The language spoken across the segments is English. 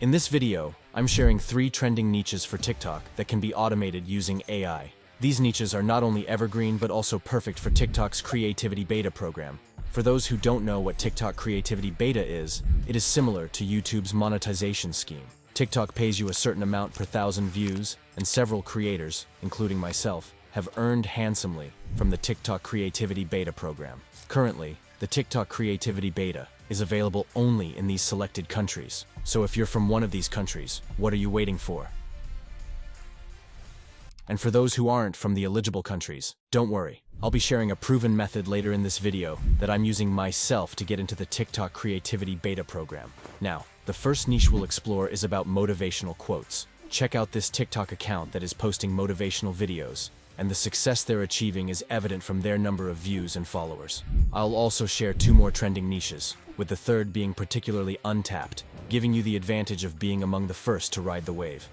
In this video, I'm sharing 3 trending niches for TikTok that can be automated using AI. These niches are not only evergreen but also perfect for TikTok's Creativity Beta program. For those who don't know what TikTok Creativity Beta is, it is similar to YouTube's monetization scheme. TikTok pays you a certain amount per 1,000 views, and several creators, including myself, have earned handsomely from the TikTok Creativity Beta program. Currently, the TikTok Creativity Beta is available only in these selected countries. So if you're from one of these countries, what are you waiting for? And for those who aren't from the eligible countries, don't worry. I'll be sharing a proven method later in this video that I'm using myself to get into the TikTok Creativity Beta program. Now, the first niche we'll explore is about motivational quotes. Check out this TikTok account that is posting motivational videos, and the success they're achieving is evident from their number of views and followers. I'll also share 2 more trending niches, with the third being particularly untapped, giving you the advantage of being among the first to ride the wave.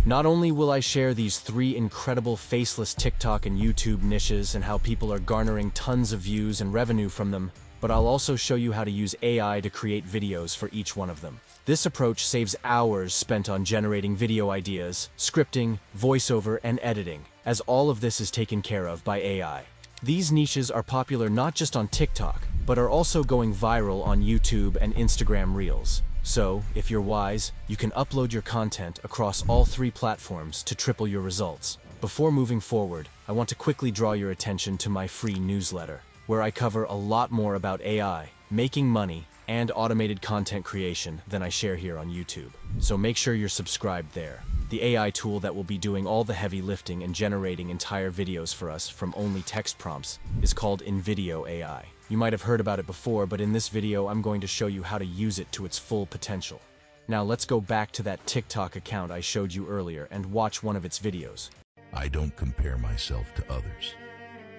Not only will I share these 3 incredible faceless TikTok and YouTube niches and how people are garnering tons of views and revenue from them, but I'll also show you how to use AI to create videos for each one of them. This approach saves hours spent on generating video ideas, scripting, voiceover, and editing, as all of this is taken care of by AI. These niches are popular not just on TikTok, but are also going viral on YouTube and Instagram Reels. So, if you're wise, you can upload your content across all 3 platforms to triple your results. Before moving forward, I want to quickly draw your attention to my free newsletter, where I cover a lot more about AI, making money, and automated content creation than I share here on YouTube. So make sure you're subscribed there. The AI tool that will be doing all the heavy lifting and generating entire videos for us from only text prompts is called InVideo AI. You might have heard about it before, but in this video I'm going to show you how to use it to its full potential. Now let's go back to that TikTok account I showed you earlier and watch one of its videos. I don't compare myself to others.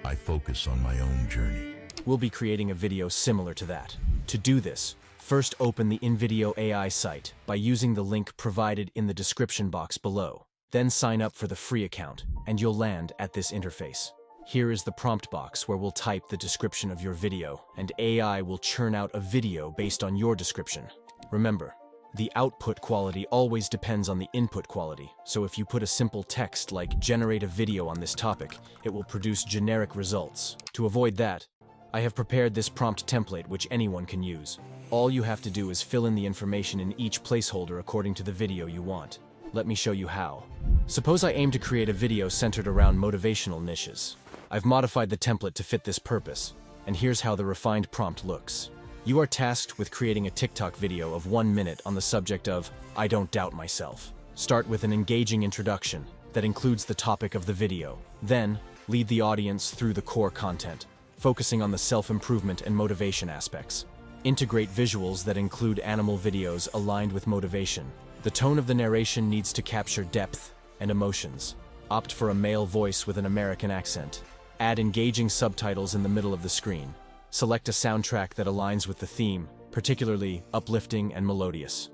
I focus on my own journey. We'll be creating a video similar to that. To do this, first open the InVideo AI site by using the link provided in the description box below. Then sign up for the free account, and you'll land at this interface. Here is the prompt box where we'll type the description of your video, and AI will churn out a video based on your description. Remember, the output quality always depends on the input quality, so if you put a simple text like "generate a video on this topic," it will produce generic results. To avoid that, I have prepared this prompt template which anyone can use. All you have to do is fill in the information in each placeholder according to the video you want. Let me show you how. Suppose I aim to create a video centered around motivational niches. I've modified the template to fit this purpose, and here's how the refined prompt looks. You are tasked with creating a TikTok video of 1 minute on the subject of "I don't doubt myself." Start with an engaging introduction that includes the topic of the video. Then, lead the audience through the core content, focusing on the self-improvement and motivation aspects. Integrate visuals that include animal videos aligned with motivation. The tone of the narration needs to capture depth and emotions. Opt for a male voice with an American accent. Add engaging subtitles in the middle of the screen. Select a soundtrack that aligns with the theme, particularly uplifting and melodious.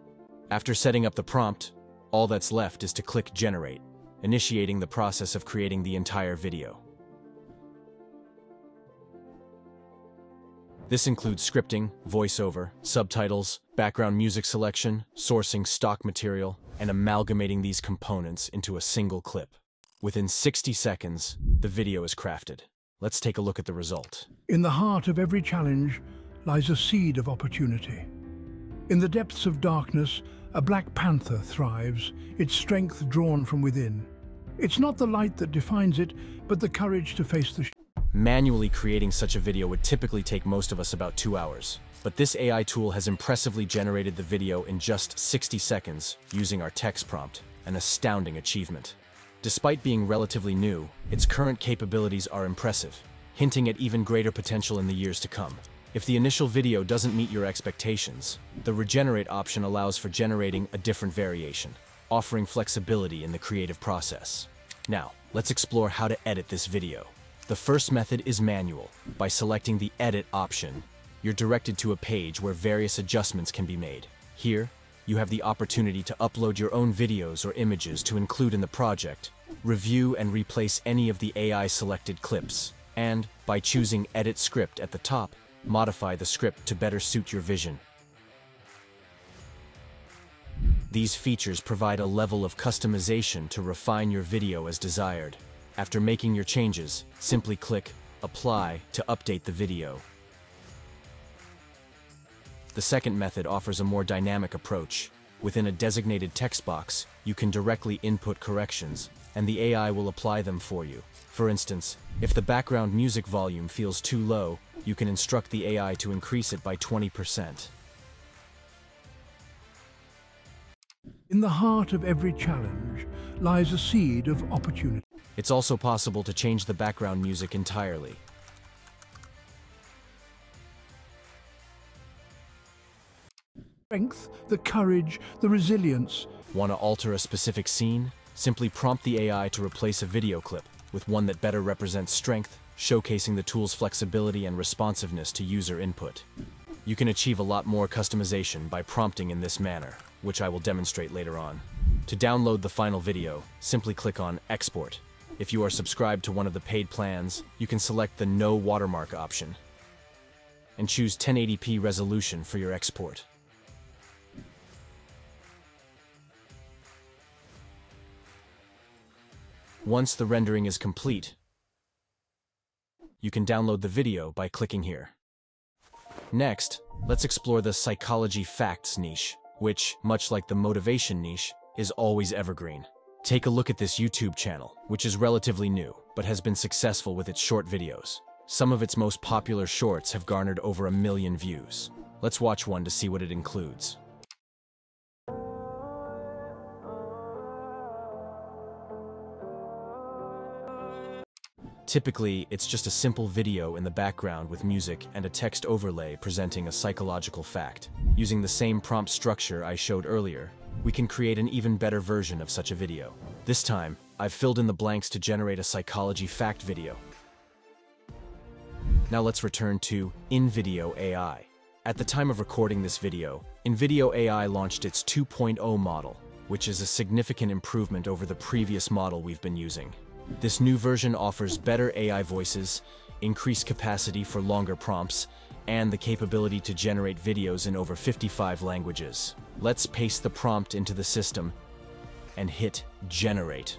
After setting up the prompt, all that's left is to click Generate, initiating the process of creating the entire video. This includes scripting, voiceover, subtitles, background music selection, sourcing stock material, and amalgamating these components into a single clip. Within 60 seconds, the video is crafted. Let's take a look at the result. In the heart of every challenge lies a seed of opportunity. In the depths of darkness, a black panther thrives, its strength drawn from within. It's not the light that defines it, but the courage to face the Manually creating such a video would typically take most of us about 2 hours. But this AI tool has impressively generated the video in just 60 seconds using our text prompt, an astounding achievement. Despite being relatively new, its current capabilities are impressive, hinting at even greater potential in the years to come. If the initial video doesn't meet your expectations, the Regenerate option allows for generating a different variation, offering flexibility in the creative process. Now, let's explore how to edit this video. The first method is manual. By selecting the Edit option, you're directed to a page where various adjustments can be made. Here, you have the opportunity to upload your own videos or images to include in the project, review and replace any of the AI-selected clips, and, by choosing Edit Script at the top, modify the script to better suit your vision. These features provide a level of customization to refine your video as desired. After making your changes, simply click Apply to update the video. The second method offers a more dynamic approach. Within a designated text box, you can directly input corrections, and the AI will apply them for you. For instance, if the background music volume feels too low, you can instruct the AI to increase it by 20%. In the heart of every challenge lies a seed of opportunity. It's also possible to change the background music entirely. Strength, the courage, the resilience. Want to alter a specific scene? Simply prompt the AI to replace a video clip with one that better represents strength, showcasing the tool's flexibility and responsiveness to user input. You can achieve a lot more customization by prompting in this manner, which I will demonstrate later on. To download the final video, simply click on Export. If you are subscribed to one of the paid plans, you can select the No Watermark option and choose 1080p resolution for your export. Once the rendering is complete, you can download the video by clicking here. Next, let's explore the psychology facts niche, which, much like the motivation niche, is always evergreen. Take a look at this YouTube channel, which is relatively new, but has been successful with its short videos. Some of its most popular shorts have garnered over 1 million views. Let's watch one to see what it includes. Typically, it's just a simple video in the background with music and a text overlay presenting a psychological fact. Using the same prompt structure I showed earlier, we can create an even better version of such a video. This time, I've filled in the blanks to generate a psychology fact video. Now let's return to InVideo AI. At the time of recording this video, InVideo AI launched its 2.0 model, which is a significant improvement over the previous model we've been using. This new version offers better AI voices, increased capacity for longer prompts, and the capability to generate videos in over 55 languages. Let's paste the prompt into the system and hit Generate.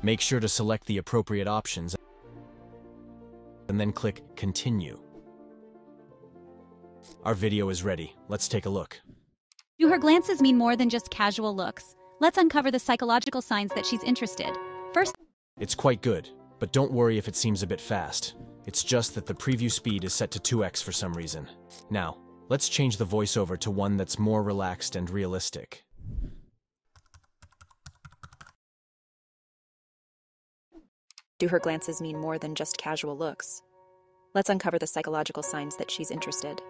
Make sure to select the appropriate options and then click Continue. Our video is ready. Let's take a look. Do her glances mean more than just casual looks? Let's uncover the psychological signs that she's interested. First, it's quite good, but don't worry if it seems a bit fast. It's just that the preview speed is set to 2x for some reason. Now, let's change the voiceover to one that's more relaxed and realistic. Do her glances mean more than just casual looks? Let's uncover the psychological signs that she's interested.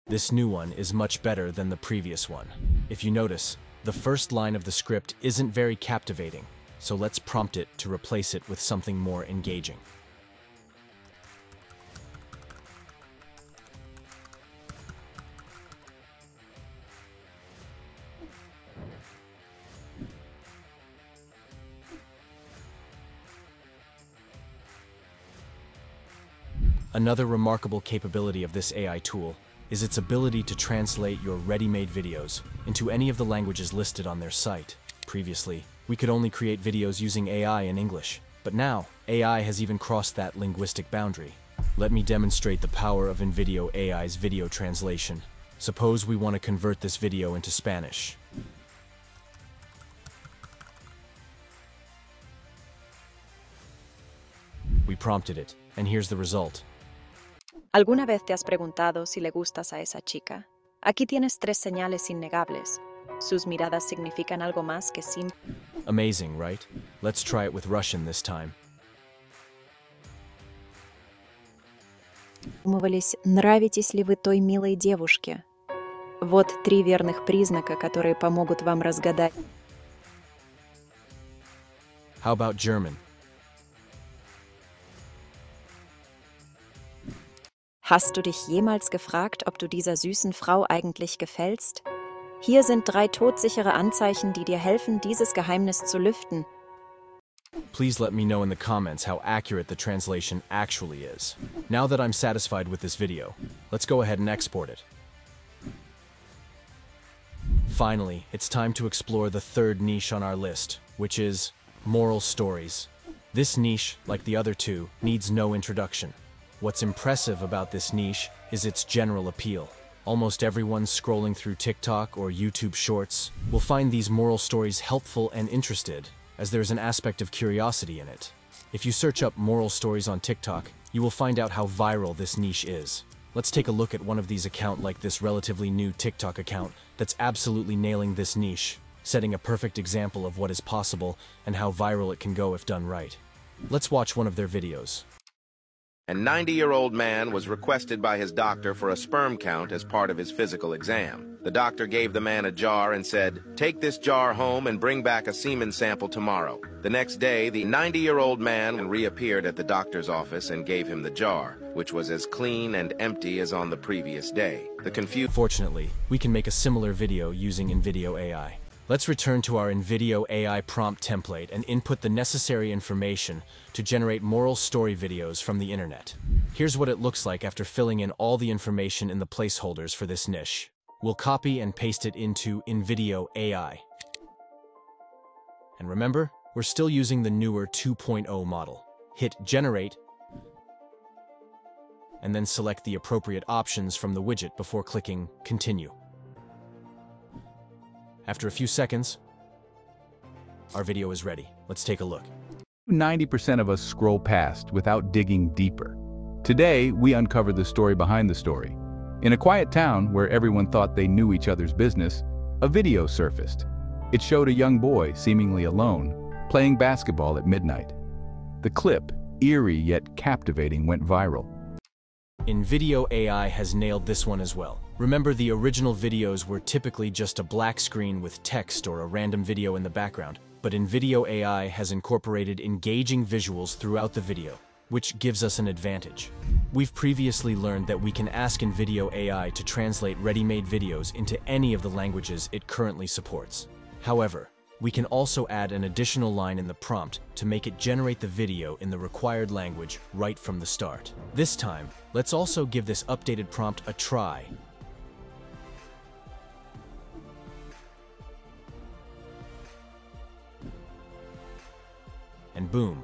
This new one is much better than the previous one. If you notice, the first line of the script isn't very captivating, so let's prompt it to replace it with something more engaging. Another remarkable capability of this AI tool is its ability to translate your ready-made videos into any of the languages listed on their site. Previously, we could only create videos using AI in English, but now AI has even crossed that linguistic boundary. Let me demonstrate the power of InVideo AI's video translation. Suppose we want to convert this video into Spanish. We prompted it, and here's the result. ¿Alguna vez te has preguntado si le gustas a esa chica? Aquí tienes 3 señales innegables. Sus miradas significan algo más que Amazing, right? Let's try it with Russian this time. Нравитесь ли вы той милой девушке? Вот 3 верных признака, которые помогут вам разгадать. How about German? Hast du dich jemals gefragt, ob du dieser süßen Frau eigentlich gefällst? Hier sind 3 todsichere Anzeichen, die dir helfen, dieses Geheimnis zu lüften. Please let me know in the comments how accurate the translation actually is. Now that I'm satisfied with this video, let's go ahead and export it. Finally, it's time to explore the third niche on our list, which is moral stories. This niche, like the other two, needs no introduction. What's impressive about this niche is its general appeal. Almost everyone scrolling through TikTok or YouTube Shorts will find these moral stories helpful and interested, as there's an aspect of curiosity in it. If you search up moral stories on TikTok, you will find out how viral this niche is. Let's take a look at one of these accounts, like this relatively new TikTok account that's absolutely nailing this niche, setting a perfect example of what is possible and how viral it can go if done right. Let's watch one of their videos. A 90-year-old man was requested by his doctor for a sperm count as part of his physical exam. The doctor gave the man a jar and said, "Take this jar home and bring back a semen sample tomorrow." The next day, the 90-year-old man reappeared at the doctor's office and gave him the jar, which was as clean and empty as on the previous day. Fortunately, we can make a similar video using InVideo AI. Let's return to our InVideo AI prompt template and input the necessary information to generate moral story videos from the internet. Here's what it looks like after filling in all the information in the placeholders for this niche. We'll copy and paste it into InVideo AI. And remember, we're still using the newer 2.0 model. Hit Generate, and then select the appropriate options from the widget before clicking Continue. After a few seconds, our video is ready. Let's take a look. 90% of us scroll past without digging deeper. Today, we uncover the story behind the story. In a quiet town where everyone thought they knew each other's business, a video surfaced. It showed a young boy, seemingly alone, playing basketball at midnight. The clip, eerie yet captivating, went viral. InVideo AI has nailed this one as well. Remember, the original videos were typically just a black screen with text or a random video in the background, but InVideo AI has incorporated engaging visuals throughout the video, which gives us an advantage. We've previously learned that we can ask InVideo AI to translate ready-made videos into any of the languages it currently supports. However, we can also add an additional line in the prompt to make it generate the video in the required language right from the start. This time, let's also give this updated prompt a try. And boom.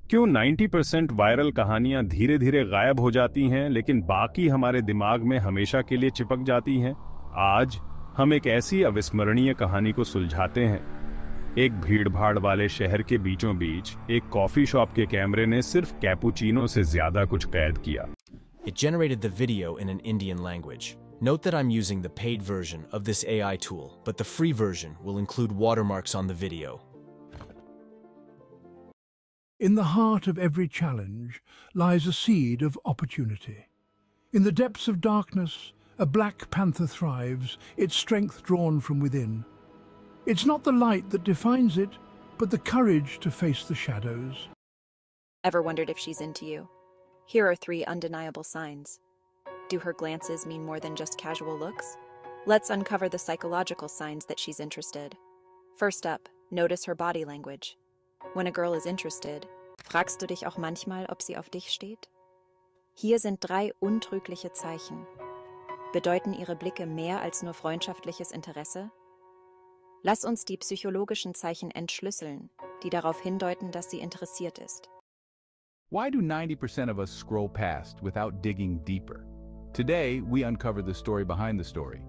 क्यों 90% viral कहानियां धीरे धीरे गायब हो जाती हैं लेकिन बाकी हमारे दिमाग में हमेशा के लिए चिपक जाती हैं? आज हम एक ऐसी अविस्मरणीय कहानी को सुलझाते हैं। एक भीड़-भाड़ वाले शहर के बीचों बीच एक कॉफी शॉप के कैमरे ने सिर्फ कैपुचिनो से ज्यादा कुछ कैद किया। It generated the video in an Indian language. Note that I'm using the paid version of this AI tool, but the free version will include watermarks on the video. In the heart of every challenge lies a seed of opportunity. In the depths of darkness, a black panther thrives, its strength drawn from within. It's not the light that defines it, but the courage to face the shadows. Ever wondered if she's into you? Here are 3 undeniable signs. Do her glances mean more than just casual looks? Let's uncover the psychological signs that she's interested. First up, notice her body language. When a girl is interested, fragst du dich auch manchmal, ob sie auf dich steht? Hier sind 3 untrügliche Zeichen. Bedeuten ihre Blicke mehr als nur freundschaftliches Interesse? Lass uns die psychologischen Zeichen entschlüsseln, die darauf hindeuten, dass sie interessiert ist. Why do 90% of us scroll past without digging deeper? Today, we uncover the story behind the story.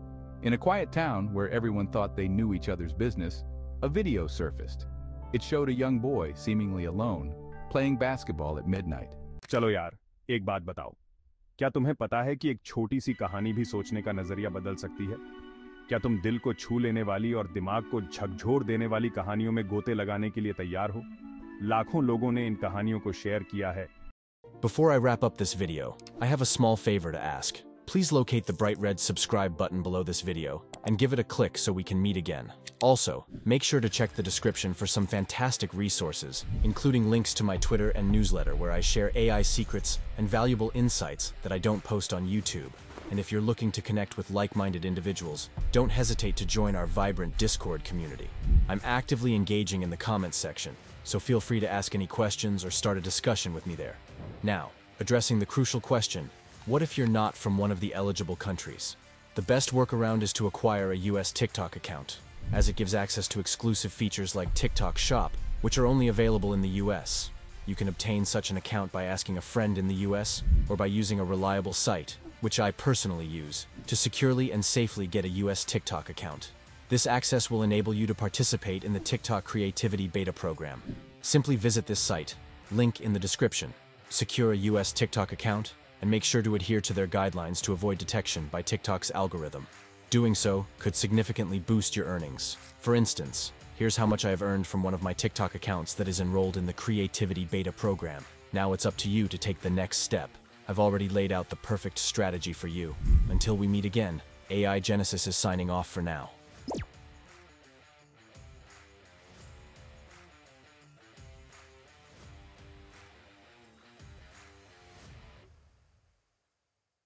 In a quiet town where everyone thought they knew each other's business, a video surfaced. It showed a young boy, seemingly alone, playing basketball at midnight. चलो यार, एक बात बताओ। क्या तुम्हें पता है कि एक छोटी सी कहानी भी सोचने का नजरिया बदल सकती है? क्या तुम दिल को छू लेने वाली और दिमाग को झकझोर देने वाली कहानियों में गोते लगाने के लिए तैयार हो? लाखों लोगों ने इन कहानियों को शेयर किया है। Before I wrap up this video, I have a small favor to ask. Please locate the bright red subscribe button below this video and give it a click so we can meet again. Also, make sure to check the description for some fantastic resources, including links to my Twitter and newsletter where I share AI secrets and valuable insights that I don't post on YouTube. And if you're looking to connect with like-minded individuals, don't hesitate to join our vibrant Discord community. I'm actively engaging in the comments section, so feel free to ask any questions or start a discussion with me there. Now, addressing the crucial question, what if you're not from one of the eligible countries? The best workaround is to acquire a US TikTok account, as it gives access to exclusive features like TikTok Shop, which are only available in the US. You can obtain such an account by asking a friend in the US or by using a reliable site, which I personally use, to securely and safely get a US TikTok account. This access will enable you to participate in the TikTok Creativity Beta Program. Simply visit this site, link in the description, secure a US TikTok account, and make sure to adhere to their guidelines to avoid detection by TikTok's algorithm. Doing so could significantly boost your earnings. For instance, here's how much I have earned from one of my TikTok accounts that is enrolled in the Creativity Beta Program. Now it's up to you to take the next step. I've already laid out the perfect strategy for you. Until we meet again, AI Genesis is signing off for now.